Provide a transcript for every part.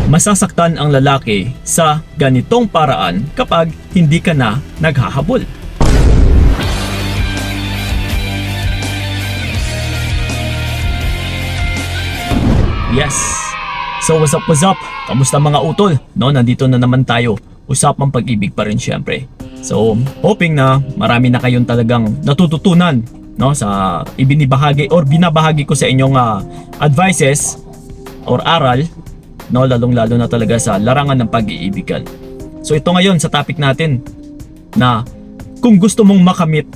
Masasaktan ang lalaki sa ganitong paraan kapag hindi ka na naghahabol. Yes! So what's up? Kamusta mga utol? No, nandito na naman tayo. Usapang pag-ibig pa rin syempre. So, hoping na marami na kayong talagang natututunan, no, sa ibinibahagi or binabahagi ko sa inyong advices or aral, no, lalong-lalo na talaga sa larangan ng pag-iibigan. So, ito ngayon sa topic natin na kung gusto mong makamit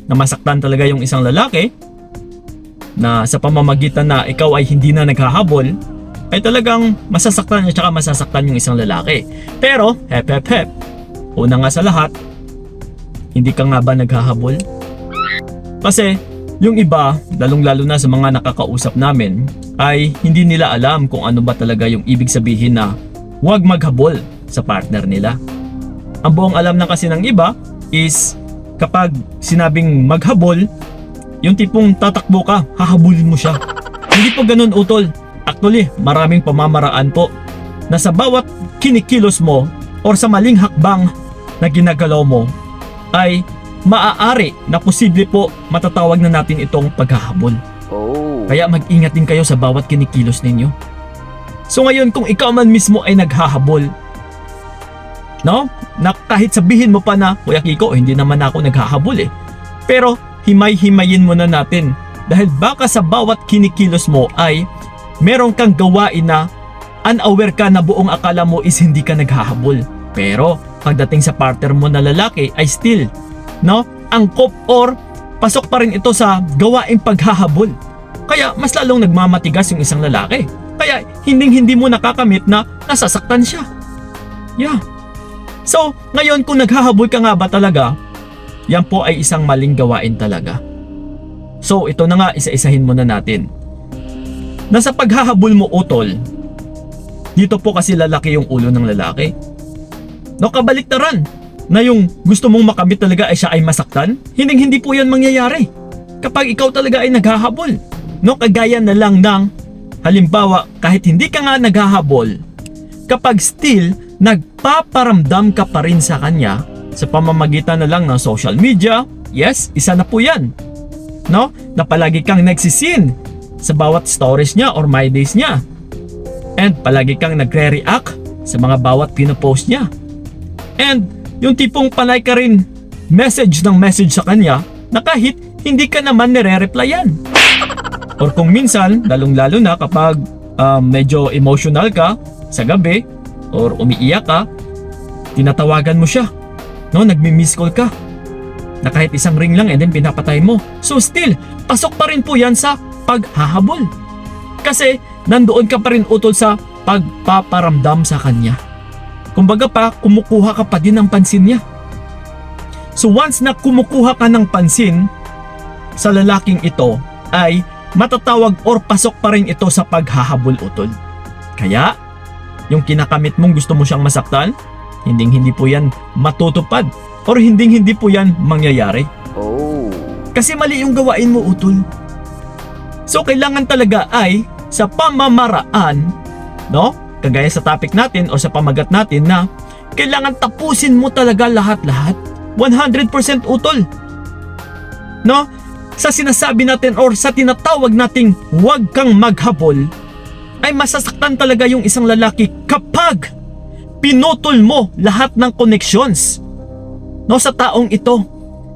na masaktan talaga yung isang lalaki na sa pamamagitan na ikaw ay hindi na naghahabol, ay talagang masasaktan at saka masasaktan yung isang lalaki. Pero, hep. Una nga sa lahat, hindi ka nga ba naghahabol? Kasi, yung iba, lalong-lalo na sa mga nakakausap namin, ay hindi nila alam kung ano ba talaga yung ibig sabihin na huwag maghabol sa partner nila. Ang buong alam na kasi ng iba is kapag sinabing maghabol, yung tipong tatakbo ka, hahabulin mo siya. Hindi po ganun, utol. Actually, maraming pamamaraan po na sa bawat kinikilos mo or sa maling hakbang na ginagalaw mo ay maaari na posible po matatawag na natin itong paghahabol. Oh. Kaya mag-ingat din kayo sa bawat kinikilos ninyo. So ngayon, kung ikaw man mismo ay naghahabol, no? Na kahit sabihin mo pa na, Kuya Kiko, hindi naman ako naghahabol eh. Pero himay-himayin mo na natin dahil baka sa bawat kinikilos mo ay meron kang gawain na unaware ka na buong akala mo is hindi ka naghahabol. Pero pagdating sa partner mo na lalaki ay still, no, angkop or pasok pa rin ito sa gawaing paghahabol. Kaya mas lalong nagmamatigas yung isang lalaki. Kaya hindi mo nakakamit na nasasaktan siya. Yeah. So, ngayon kung naghahabol ka nga ba talaga, yan po ay isang maling gawain talaga. So, ito na nga, isa-isahin muna natin. Nasa paghahabol mo, utol, dito po kasi lalaki yung ulo ng lalaki. No, kabaliktaran na yung gusto mong makamit talaga ay siya ay masaktan, hindi po yan mangyayari kapag ikaw talaga ay naghahabol. No, kagaya na lang ng halimbawa, kahit hindi ka nga naghahabol, kapag still nagpaparamdam ka pa rin sa kanya sa pamamagitan na lang ng social media, yes, isa na po yan. No, na palagi kang nagsisin sa bawat stories niya or my days niya. And palagi kang nagre-react sa mga bawat pinopost niya. And yung tipong palay ka rin message sa kanya na kahit hindi ka naman nire-replyan. Or kung minsan, lalong-lalo na kapag medyo emotional ka sa gabi or umiiyak ka, tinatawagan mo siya. No, nagmi-miss call ka na kahit isang ring lang and then pinapatay mo. So still, pasok pa rin po yan sa paghahabol. Kasi nandoon ka pa rin, utol, sa pagpaparamdam sa kanya. Kumbaga pa, kumukuha ka pa din ng pansin niya. So once na kumukuha ka ng pansin sa lalaking ito, ay matatawag or pasok pa rin ito sa paghahabol, utol. Kaya, yung kinakamit mong gusto mo siyang masaktan, hindi po yan matutupad or hindi po yan mangyayari. Oh. Kasi mali yung gawain mo, utol. So kailangan talaga ay sa pamamaraan, no? Kagaya sa topic natin o sa pamagat natin na kailangan tapusin mo talaga lahat-lahat. 100% utol. No? Sa sinasabi natin or sa tinatawag nating huwag kang maghabol, ay masasaktan talaga yung isang lalaki kapag pinutol mo lahat ng connections, no, sa taong ito.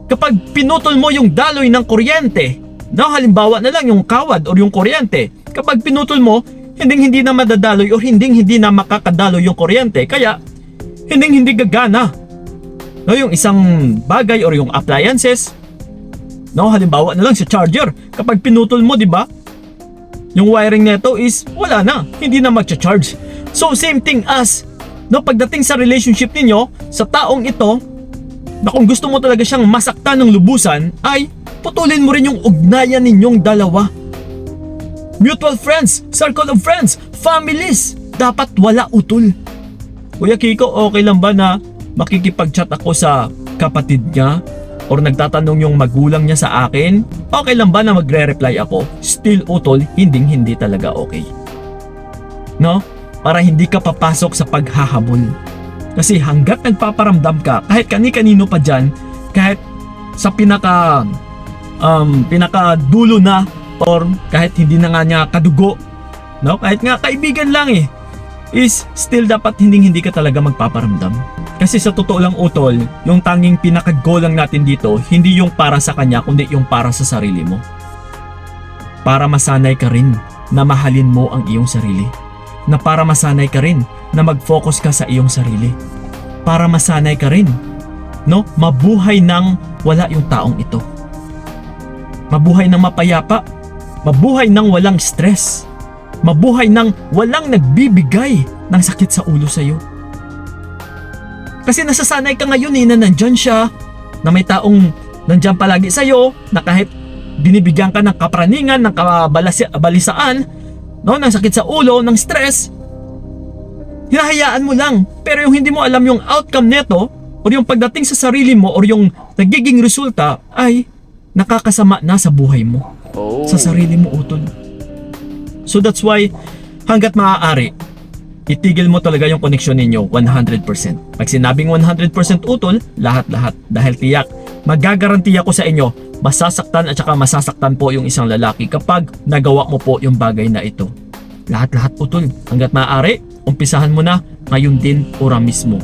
Kapag pinutol mo yung daloy ng kuryente, no, halimbawa na lang yung kawad or yung kuryente, kapag pinutol mo, hindi na madadaloy or hindi na makakadaloy yung kuryente, kaya hindi gagana, no, yung isang bagay or yung appliances. No, halimbawa na lang sa charger, kapag pinutol mo, di ba, yung wiring nito is wala na, hindi na magcha-charge. So same thing as, no, pagdating sa relationship ninyo sa taong ito, na kung gusto mo talaga siyang masaktan ng lubusan, ay putulin mo rin yung ugnayan ninyong dalawa. Mutual friends, circle of friends, families, dapat wala, utol. Kuya Kiko, okay lang ba na makikipag-chat ako sa kapatid niya? Or nagtatanong yung magulang niya sa akin? Okay lang ba na magre-reply ako? Still, utol, hindi talaga okay. No? para hindi ka papasok sa paghahabol. Kasi hanggat nagpaparamdam ka, kahit kani-kanino pa dyan, kahit sa pinakadulo na, or kahit hindi na nga niya kadugo, no? Kahit nga kaibigan lang is still dapat hindi ka talaga magpaparamdam. Kasi sa totoo lang utol, yung tanging pinaka-goal lang natin dito, hindi yung para sa kanya, kundi yung para sa sarili mo. Para masanay ka rin na mahalin mo ang iyong sarili. Na para masanay ka rin na mag-focus ka sa iyong sarili. Para masanay ka rin, no? Mabuhay nang wala yung taong ito. Mabuhay nang mapayapa. Mabuhay nang walang stress. Mabuhay nang walang nagbibigay ng sakit sa ulo sa'yo. Kasi nasasanay ka ngayon na nandyan siya, na may taong nandyan palagi sa'yo, na kahit binibigyan ka ng kapraningan, ng kabalisaan, no, ng sakit sa ulo, ng stress, hinahayaan mo lang. Pero yung hindi mo alam yung outcome neto, o yung pagdating sa sarili mo, o yung nagiging resulta, ay nakakasama na sa buhay mo. Sa sarili mo, utol. So that's why, hanggat maaari, itigil mo talaga yung connection ninyo 100%. Pag sinabing 100% utol, lahat-lahat. Dahil tiyak, magagaranti ako sa inyo, masasaktan at saka masasaktan po yung isang lalaki kapag nagawa mo po yung bagay na ito. Lahat-lahat utol. Hanggat maaari, umpisahan mo na ngayon din ora mismo.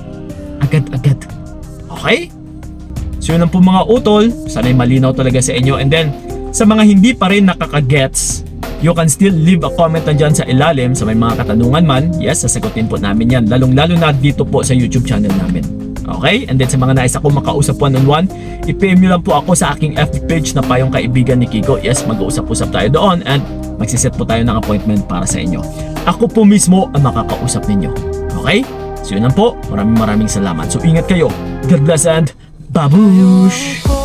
Agad-agad. Okay? So yun lang po mga utol. Sana'y malinaw talaga sa inyo. And then, sa mga hindi pa rin nakakagets, you can still leave a comment dyan sa ilalim sa may mga katanungan man. Yes, sasagutin po namin yan. Lalong-lalo na dito po sa YouTube channel namin. Okay? And then sa mga nais ako makausap one-on-one, i-PM nyo lang po ako sa aking FB page na Payong Kaibigan ni Kiko. Yes, mag-uusap-usap tayo doon and magsiset po tayo ng appointment para sa inyo. Ako po mismo ang makakausap ninyo. Okay? So yun lang po. Maraming salamat. So ingat kayo. God bless and babush!